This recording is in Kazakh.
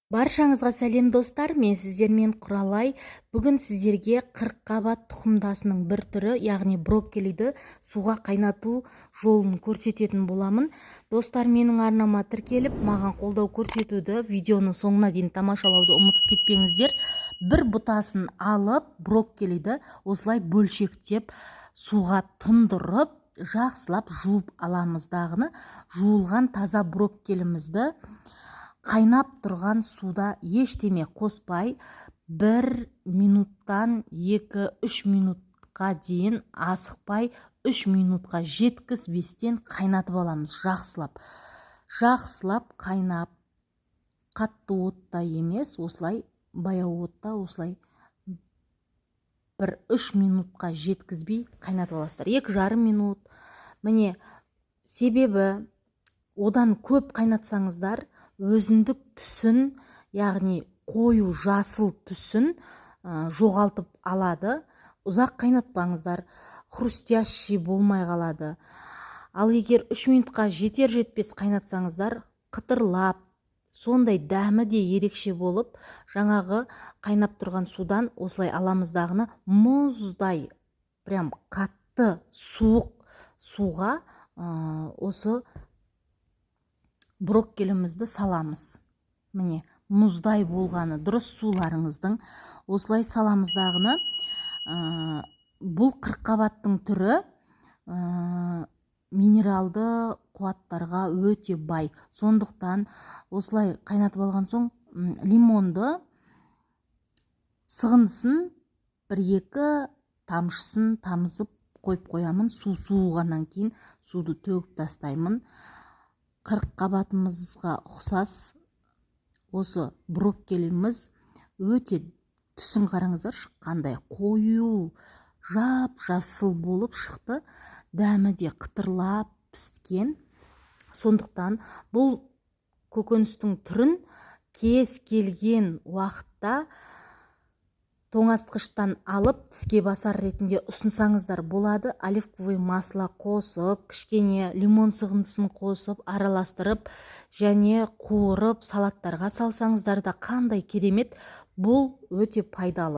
Баршаңызға сәлем достар, мен сіздермен Құралай. Бүгін сіздерге қырыққабат тұқымдасының бір түрі, яғни брокколиді суға қайнату жолын көрсететін боламын. Достар, менің арнама тіркеліп, маған қолдау көрсетуді, видеоны соңына дейін тамашалауды ұмытып кетпеңіздер. Бір бұтасын алып, брокколиді осылай бөлшектеп, суға тұндырып, жақсылап жуып аламыз. Дағыны жуылған таза брокколимізді қайнап тұрған суда ештеме қоспай 1 минуттан 2-3 минутқа дейін асықпай 3 минутқа жеткізбестен қайнатып аламыз. Жақсылап қайнап, қатты отта емес, осылай баяу отта, осылай 1-3 минутқа жеткізбей қайнатып аласыздар. 2,5 минут. Міне, себебі одан көп қайнатсаңыздар өзіндік түсін, яғни қою жасыл түсін жоғалтып алады. Ұзақ қайнатпаңыздар, хрустящий болмай қалады. Ал егер 3 минутқа жетер-жетпес қайнатсаңыздар, қытырлап, сондай дәмі де ерекше болып, жаңағы қайнап тұрған судан осылай аламыздағыны мұздай, прям қатты суық суға осы брокколимізді саламыз. Міне, мұздай болғаны дұрыс суларыңыздың. Осылай саламыздағыны, бұл қырыққабаттың түрі минералды қуаттарға өте бай. Сондықтан осылай қайнатып алған соң лимонды сығындысын 1-2 тамшысын тамызып қойып қоямын. Су суығаннан кейін суды төгіп тастаймын. Қырыққабатымызға ұқсас осы брокколиміз өте түсін қараңыздар, шыққандай қою жап-жасыл болып шықты. Дәмі де қытырлап піскен. Сондықтан бұл көкөністің түрін кез келген уақытта тоңазытқыштан алып тіске басар ретінде ұсынсаңыздар болады. Оливковый масло қосып, кішкене лимон сығындысын қосып, араластырып және қуырып салаттарға салсаңыздар да қандай керемет. Бұл өте пайдалы.